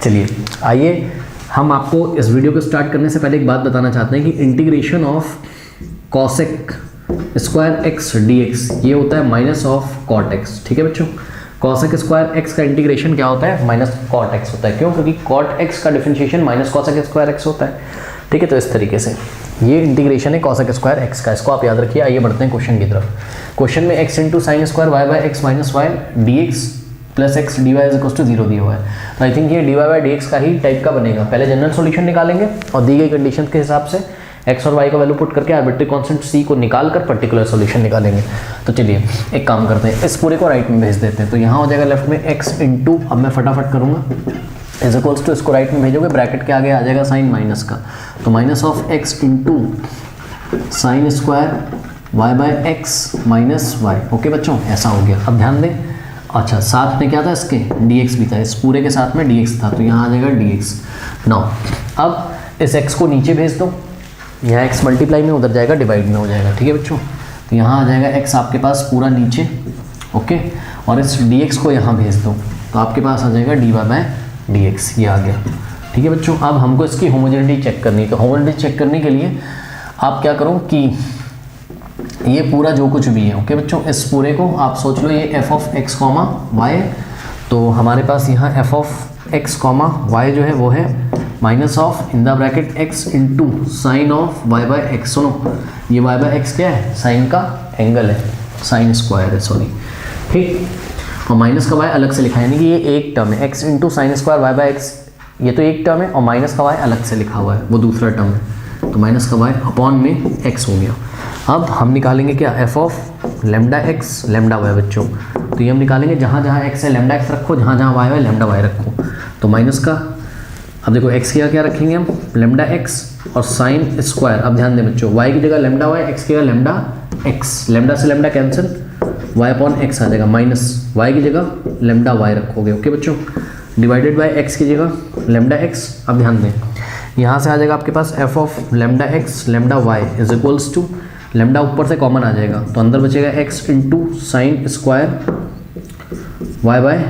चलिए आइए हम आपको इस वीडियो को स्टार्ट करने से पहले एक बात बताना चाहते हैं कि integration of cosec square x d x ये होता है माइनस ऑफ कॉट एक्स। ठीक है बच्चों, कॉसेक स्क्वायर एक्स का इंटीग्रेशन क्या होता है, माइनस कॉट एक्स होता है। क्यों? क्योंकि कॉट एक्स का differentiation minus cosec square x होता है। ठीक है, तो इस तरीके से ये इंटीग्रेशन है कॉसेक स्क्वायर एक्स का, इसको आप याद रखिए। आइए बढ़ते हैं क्वेश्चन की तरफ। क्वेश्चन में x into sine square y by x minus y d x plus x d y is equal to 0 दिया हुआ है। तो आई थिंक ये d y by d x का ही टाइप का बनेगा। पहले जनरल सॉल्यूशन निकालेंगे और दी गई कंडीशन के हिसाब से एक्स और वाई का वैल्यू पुट करके आर्बिट्री कांस्टेंट सी को निकाल कर पर्टिकुलर सॉल्यूशन निकालेंगे। तो चलिए एक काम करते हैं, इस पूरे को राइट में भेज देते हैं। तो यहाँ हो जाएगा लेफ्ट में एक्स इंटू, अब मैं फटाफट करूँगा, इज इक्वल्स टू, इसको राइट में भेजोगे, ब्रैकेट के आगे आ जाएगा साइन माइनस का, तो minus of x into sine square y by x minus y. Okay बच्चों, ऐसा हो गया। अब ध्यान दें, अच्छा साथ में क्या था इसके, dx भी था, इस पूरे के साथ में dx था, तो यहाँ आ जाएगा dx। नाउ अब इस x को नीचे भेज दो, यहाँ x मल्टीप्लाई में उधर जाएगा डिवाइड में हो जाएगा। ठीक है बच्चों, तो यहाँ आ जाएगा x आपके पास पूरा नीचे, ओके, और इस dx को यहाँ भेज दो, तो आपके पास आ जाएगा dy बाय dx, ये आ गया। ठीक है बच्चों, अब हमको इसकी होमोजेनिटी चेक करनी है। तो होमोजेनिटी चेक करने के लिए आप क्या करो कि ये पूरा जो कुछ भी है, ओके बच्चों, इस पूरे को आप सोच लो ये f of x comma y, तो हमारे पास यहाँ f of x comma y जो है वो है minus of in the bracket x into sine of y by x. सुनो, ये y बाय एक्स क्या है, साइन का एंगल है, साइन स्क्वायर है, सॉरी। ठीक, और माइनस का y अलग से लिखा है, यानी कि ये एक टर्म है, x into sine square y by x, ये तो एक टर्म है, और माइनस का y अलग से लिखा हुआ है, वो दूसरा टर्म है, तो माइनस का y अपॉन में x हो गया। अब हम निकालेंगे क्या, f of lambda x lambda y बच्चों, तो ये हम निकालेंगे जहाँ जहाँ x है लेमडा एक्स रखो, जहाँ जहाँ y है लेमडा वाई रखो। तो माइनस का, अब देखो x की क्या रखेंगे हम, लेमडा एक्स और साइन स्क्वायर। अब ध्यान दें बच्चों, y की जगह लेमडा वाई, x की जगह लेमडा एक्स, लेमडा से lambda cancel, y upon x आ जाएगा, माइनस y की जगह लेमडा वाई रखोगे, ओके बच्चों, डिवाइडेड बाय x की जगह लेमडा एक्स। अब ध्यान दें, यहाँ से आ जाएगा आपके पास f of lambda x lambda y is equals to, lambda ऊपर से कॉमन आ जाएगा, तो अंदर बचेगा x into sine square y by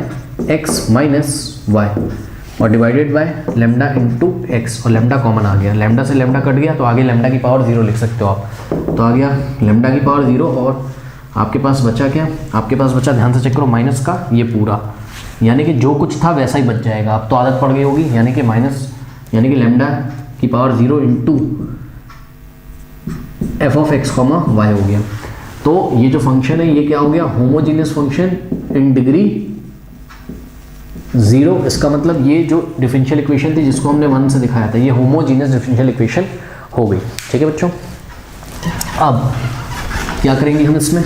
x minus y, और divided by lambda into x, और लेमडा कॉमन आ गया, लेमडा से लेमडा कट गया, तो आगे लेमडा की पावर 0 लिख सकते हो आप, तो आ गया लेमडा की पावर 0, और आपके पास बचा क्या, आपके पास बचा, ध्यान से चेक करो, माइनस का ये पूरा, यानी कि जो कुछ था वैसा ही बच जाएगा। अब तो आदत पड़ गई होगी, यानी कि माइनस, यानी कि लेमडा की power 0 into f of x comma y हो गया। तो ये जो फंक्शन है ये क्या हो गया, होमोजीनियस फंक्शन इन डिग्री 0। इसका मतलब ये जो डिफरेंशियल इक्वेशन थी जिसको हमने 1 से दिखाया था, ये होमोजीनियस डिफरेंशियल इक्वेशन हो गई। ठीक है बच्चों, अब क्या करेंगे हम इसमें,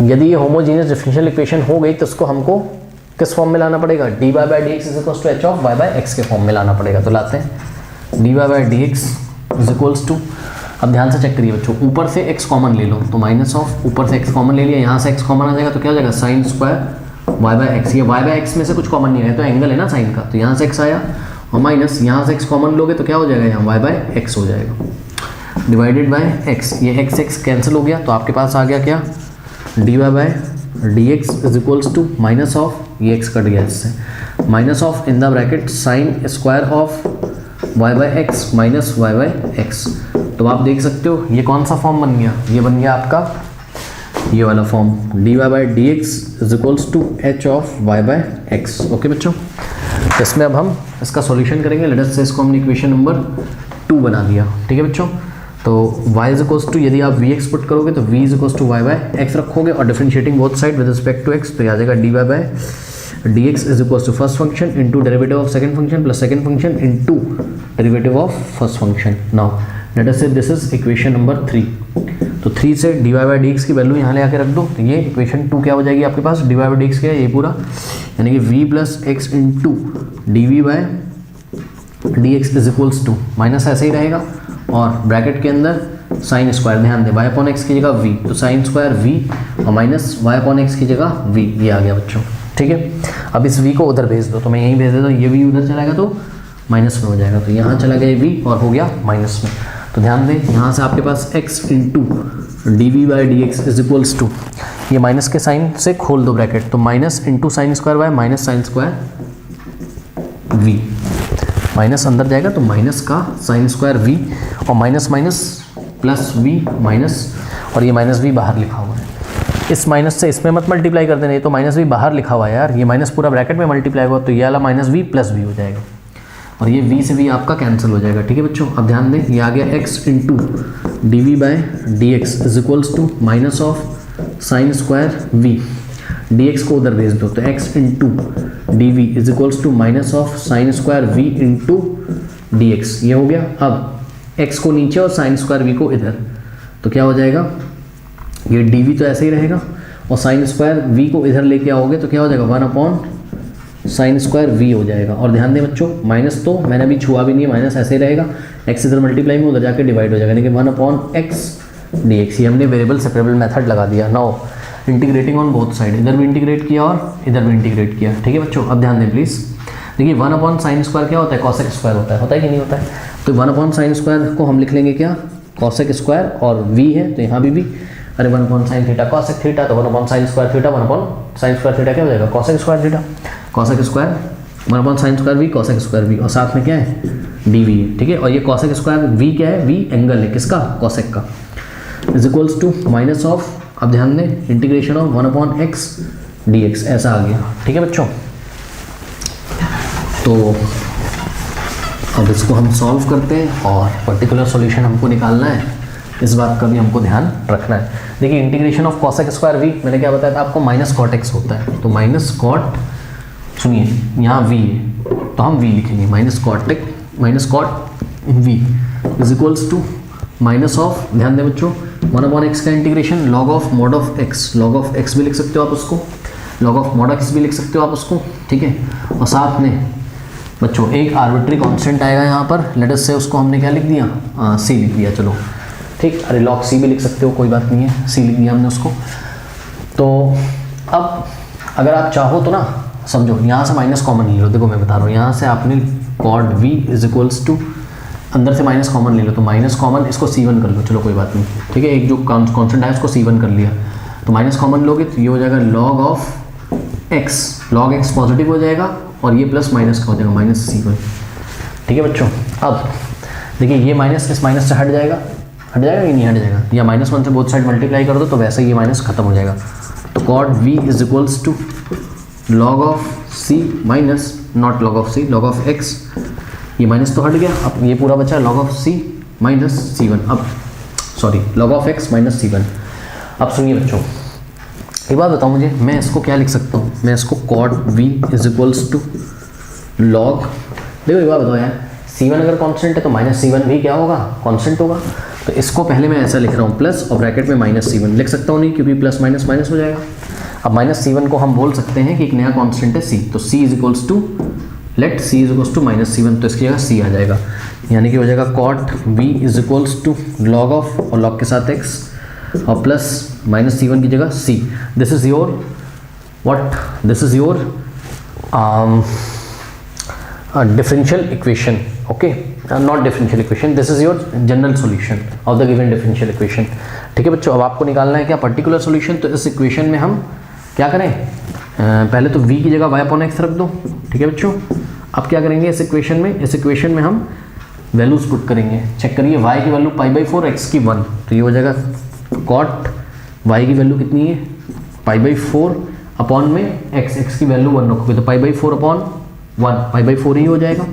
यदि ये होमोजीनियस डिफरेंशियल इक्वेशन हो गई तो इसको हमको किस फॉर्म में लाना पड़ेगा, d y by d x is equals to h of y by x के फॉर्म में लाना पड़ेगा। तो लाते हैं d y by d x is equals to, अब ध्यान से चेक करिए बच्चों, ऊपर से x कॉमन ले लो, तो माइनस ऑफ, ऊपर से x कॉमन ले लिया, यहाँ से x कॉमन आ जाएगा, तो क्या हो जाएगा sine square y by x. ये वाई बाई एक्स में से कुछ कॉमन नहीं है, तो एंगल है ना साइन का, तो यहाँ से x आया, और माइनस यहाँ से x कॉमन लोगे तो क्या हो जाएगा, यहाँ वाई बाई एक्स हो जाएगा, डिवाइडेड बाई एक्स, ये x कैंसिल हो गया, तो आपके पास आ गया क्या, d y by d x is equals to minus of, ये x कट गया इससे, minus of in the bracket sine square of y by x minus y by x. तो आप देख सकते हो ये कौन सा फॉर्म बन गया, ये बन गया आपका ये वाला form, d y by d x is equals to h of y by x. Okay बच्चों, इसमें अब हम इसका सॉल्यूशन करेंगे। लेट अस से इसको हमने इक्वेशन नंबर 2 बना दिया। ठीक है बच्चों, तो y इज इक्वल्स टू, यदि आप वी एक्स पुट करोगे तो v is equals to y by x रखोगे, और differentiating both side with respect to x, तो ये आ जाएगा d y by d x is equals to first function into derivative of second function plus second function into derivative of first function. Now let us say this is equation number 3। तो 3 से d y by d x की value यहाँ ले आके रख दो, तो ये इक्वेशन 2 क्या हो जाएगी आपके पास, d y by d x क्या है ये पूरा, यानी कि v plus x into d v by d x is equals to, minus ऐसे ही रहेगा, और ब्रैकेट के अंदर साइन स्क्वायर, ध्यान दें y अपॉन एक्स की जगह v, तो साइन स्क्वायर v और माइनस y अपॉन एक्स की जगह v, ये आ गया बच्चों। ठीक है, अब इस v को उधर भेज दो, तो मैं यहीं भेज देता हूँ, ये v उधर चलाएगा तो माइनस में हो जाएगा, तो यहाँ चला गया v और हो गया माइनस में। तो ध्यान दें यहाँ से आपके पास x into d v by d x is equals to, ये माइनस के साइन से खोल दो ब्रैकेट, तो minus into sine square by minus sine square v, minus अंदर जाएगा तो माइनस का साइन स्क्वायर v और minus minus plus v minus, और ये माइनस v बाहर लिखा हुआ है, इस माइनस से इसमें मत मल्टीप्लाई कर देना, ये तो माइनस v बाहर लिखा हुआ है यार, ये माइनस पूरा ब्रैकेट में मल्टीप्लाई होगा तो ये वाला माइनस v प्लस v हो जाएगा और ये v से v आपका कैंसिल हो जाएगा। ठीक है बच्चों, अब ध्यान दें ये आ गया x into d v by d x is equals to minus of sine square v, d x को उधर भेज दो तो x into d v is equals to minus of sine square v into d x, ये हो गया। अब x को नीचे और साइन स्क्वायर v को इधर, तो क्या हो जाएगा, ये डी वी तो ऐसे ही रहेगा और साइन स्क्वायर v को इधर लेके आओगे तो क्या हो जाएगा 1 अपॉन साइन स्क्वायर v हो जाएगा। और ध्यान दें बच्चों माइनस तो मैंने अभी छुआ भी नहीं है, माइनस ऐसे ही रहेगा, x इधर मल्टीप्लाई में उधर जाके डिवाइड हो जाएगा, यानी कि 1 अपॉन x डी एक्स, ये हमने वेरिएबल सेपरेबल मेथड लगा दिया। Now integrating on both side, इधर भी इंटीग्रेट किया और इधर भी इंटीग्रेट किया। ठीक है बच्चों, अब ध्यान दें प्लीज़, देखिए 1 अपॉन साइन स्क्वायर क्या होता है, कॉसेक स्क्वायर होता है कि नहीं होता है, तो 1 अपॉन साइन स्क्वायर को हम लिख लेंगे क्या, कॉसेक स्क्वायर, और v है तो यहाँ भी अरे 1 upon sine theta cosec theta, तो 1 upon sine square theta 1 upon sine square theta क्या हो जाएगा, cosec square theta, cosec square 1 upon sine square v cosec square v, और साथ में क्या है डी वी है। ठीक है, और ये कॉसेक स्क्वायर v क्या है, v एंगल है किसका, कॉसेक का, is equals to minus of, अब ध्यान दें integration of 1 upon x d x, ऐसा आ गया। ठीक है बच्चों, तो अब इसको हम सॉल्व करते हैं और पर्टिकुलर सॉल्यूशन हमको निकालना है, इस बात का भी हमको ध्यान रखना है। देखिए integration of cosec square v, मैंने क्या बताया था आपको, माइनस कॉट एक्स होता है, तो माइनस कॉट, सुनिए यहाँ v है तो हम v लिखेंगे, minus cot v is equals to minus of, ध्यान दें बच्चों 1 अपॉन एक्स का integration log of mod of x, log of x भी लिख सकते हो आप उसको, लॉग ऑफ मॉड एक्स भी लिख सकते हो आप उसको। ठीक है, और साथ में बच्चों एक आर्बिट्री कांस्टेंट आएगा यहाँ पर, लेट अस से उसको हमने क्या लिख दिया, c लिख दिया, चलो ठीक, अरे लॉग c भी लिख सकते हो कोई बात नहीं है, c लिख दिया हमने उसको। तो अब अगर आप चाहो तो ना समझो यहाँ से माइनस कॉमन ले लो, देखो मैं बता रहा हूँ, यहाँ से आपने cot v is equals to, अंदर से माइनस कॉमन ले लो, तो माइनस कॉमन इसको c1 कर लो, चलो कोई बात नहीं, ठीक है, एक जो कॉन्स्टेंट है उसको c1 कर लिया, तो माइनस कॉमन लोगे तो ये हो जाएगा log of x, log x positive हो जाएगा और ये प्लस माइनस का हो जाएगा माइनस c1। ठीक है बच्चों, अब देखिए ये माइनस इस माइनस से हट जाएगा कि नहीं हट जाएगा, या -1 से बोथ साइड मल्टीप्लाई कर दो तो वैसे ये माइनस खत्म हो जाएगा, तो cot v is equals to log of c minus not log of c, log of x, ये माइनस तो हट गया, अब ये पूरा बचा log of c minus c1, अब sorry log of x minus c1। अब सुनिए बच्चों एक बात बताओ मुझे, मैं इसको क्या लिख सकता हूँ, मैं इसको cot v is equals to log, देखो एक बात बताओ यार, c1 अगर कांस्टेंट है तो माइनस c1 भी क्या होगा, कांस्टेंट होगा, तो इसको पहले मैं ऐसा लिख रहा हूँ प्लस और ब्रैकेट में माइनस c1 लिख सकता हूँ नहीं, क्योंकि प्लस माइनस माइनस हो जाएगा। अब माइनस c1 को हम बोल सकते हैं कि एक नया कांस्टेंट है c, तो c is equals to let c is equals to minus c1, तो इसकी जगह c आ जाएगा, यानी कि हो जाएगा cot v is equals to log of, और लॉग के साथ x और प्लस माइनस c1 की जगह c, this is your what, this is your differential equation, okay, not differential equation, this is your general solution of the given differential equation। ठीक है बच्चों, अब आपको निकालना है क्या पर्टिकुलर सॉल्यूशन, तो इस इक्वेशन में हम क्या करें, पहले तो v की जगह y अपॉन x रख दो। ठीक है बच्चों, अब क्या करेंगे इस इक्वेशन में हम वैल्यूज पुट करेंगे, चेक करिए y की वैल्यू π/4 x की 1, तो ये हो जाएगा कॉट y की वैल्यू कितनी है π/4 अपॉन में x की वैल्यू 1 रखोगे तो π/4 अपॉन 1 π/4 ही हो जाएगा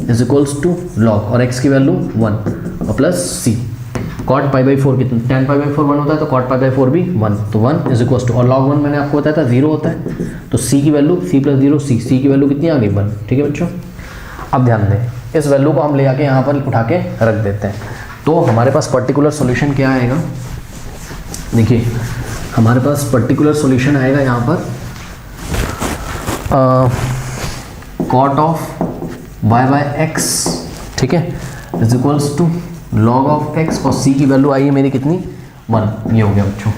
इज इक्वल्स टू लॉग, और x की वैल्यू 1 और प्लस c, कॉट π/4 कितना, tan π/4 1 होता है तो कॉट π/4 भी 1, तो 1 इज इक्वल्स टू, और log 1 मैंने आपको बताया था 0 होता है, तो c की वैल्यू c प्लस 0 c की वैल्यू कितनी आ गई 1। ठीक है बच्चों, अब ध्यान दें इस वैल्यू को हम ले आके यहाँ पर उठा के रख देते हैं, तो हमारे पास पर्टिकुलर सोल्यूशन क्या आएगा, देखिए हमारे पास पर्टिकुलर सोल्यूशन आएगा यहाँ पर कॉट ऑफ y/x, ठीक है, is equals to log of x, और c की वैल्यू आई है मेरी कितनी 1, ये हो गया बच्चों।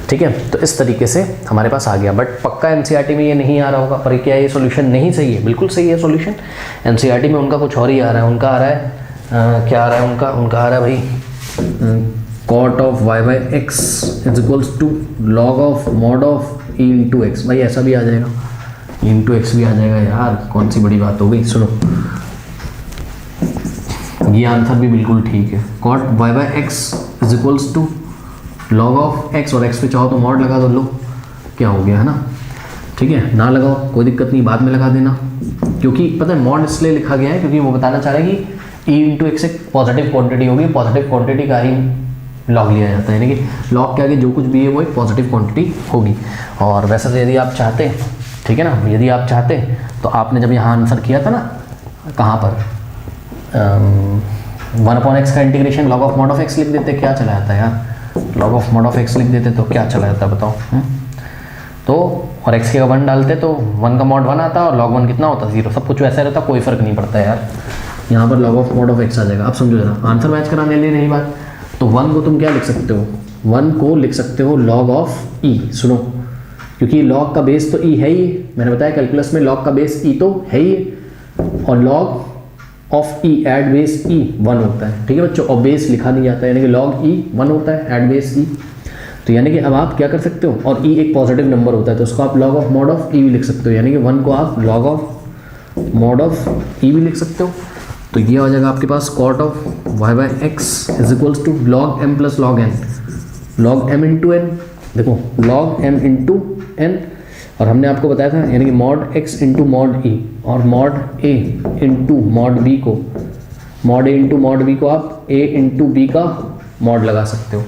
ठीक है, तो इस तरीके से हमारे पास आ गया, बट पक्का एनसीईआरटी में ये नहीं आ रहा होगा, पर क्या ये सॉल्यूशन नहीं सही है, बिल्कुल सही है सॉल्यूशन, एनसीईआरटी में उनका कुछ और ही आ रहा है, उनका आ रहा है क्या आ रहा है उनका आ रहा है भाई cot of y by x is equals to log of mod of e into x. भाई ऐसा भी आ जाएगा, ई इंटू एक्स भी आ जाएगा यार, कौन सी बड़ी बात हो गई। सुनो ये आंसर भी बिल्कुल ठीक है। Cot y by x is equals to log of x, और एक्स पे चाहो तो मॉड लगा दो, लो क्या हो गया है ना। ठीक है, ना लगाओ कोई दिक्कत नहीं, बाद में लगा देना, क्योंकि पता है मॉड इसलिए लिखा गया है क्योंकि वो बताना चाह रहा है कि ई इंटू एक्स एक पॉजिटिव क्वांटिटी होगी, पॉजिटिव क्वांटिटी का ही लॉग लिया जाता है, यानी कि लॉग के आगे जो कुछ भी है वो एक पॉजिटिव क्वांटिटी होगी। और वैसे तो यदि आप चाहते, ठीक है ना, यदि आप चाहते तो आपने जब यहाँ आंसर किया था ना, कहाँ पर 1/x का integration log of mod of x लिख देते, क्या चला जाता है यार, log of mod of x लिख देते तो क्या चला जाता है बताओ। तो और x के 1 डालते तो 1 का मॉड 1 आता और log 1 कितना होता 0, सब कुछ वैसा रहता, कोई फर्क नहीं पड़ता यार। यहाँ पर log of mod of x आ जाएगा। अब समझो जरा, आंसर मैच कराने लिए रही बात, तो 1 को तुम क्या लिख सकते हो, 1 को लिख सकते हो log ऑफ e। सुनो, क्योंकि log का बेस तो e है ही, मैंने बताया कैलकुलस में log का बेस e तो है ही, और log of e at base e 1 होता है। ठीक है बच्चों, और बेस लिखा नहीं जाता, यानी कि log e 1 होता है एड बेस e। तो यानी कि अब आप क्या कर सकते हो, और e एक पॉजिटिव नंबर होता है तो उसको आप log of mod of e भी लिख सकते हो, यानी कि 1 को आप log of mod of e भी लिख सकते हो। तो ये आ जाएगा आपके पास cot of y by x is equals to log m plus log n, log m into n, देखो log m इंटू n, और हमने आपको बताया था यानी कि mod x into mod e, और mod a into mod b को, mod a into mod b को आप a इंटू b का मॉड लगा सकते हो।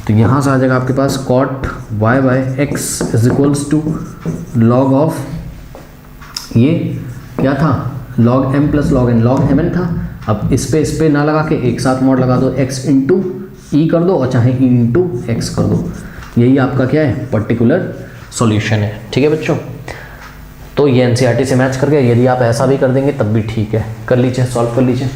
तो यहाँ से आ जाएगा आपके पास cot y by x is equals to log of, ये क्या था, log m plus log n, log mn था। अब इस पे ना लगा के एक साथ मॉड लगा दो, x इंटू ई कर दो और चाहे e इंटू एक्स कर दो, यही आपका क्या है पर्टिकुलर सॉल्यूशन है। ठीक है बच्चों, तो ये एनसीईआरटी से मैच कर गया। यदि आप ऐसा भी कर देंगे तब भी ठीक है, कर लीजिए, सॉल्व कर लीजिए।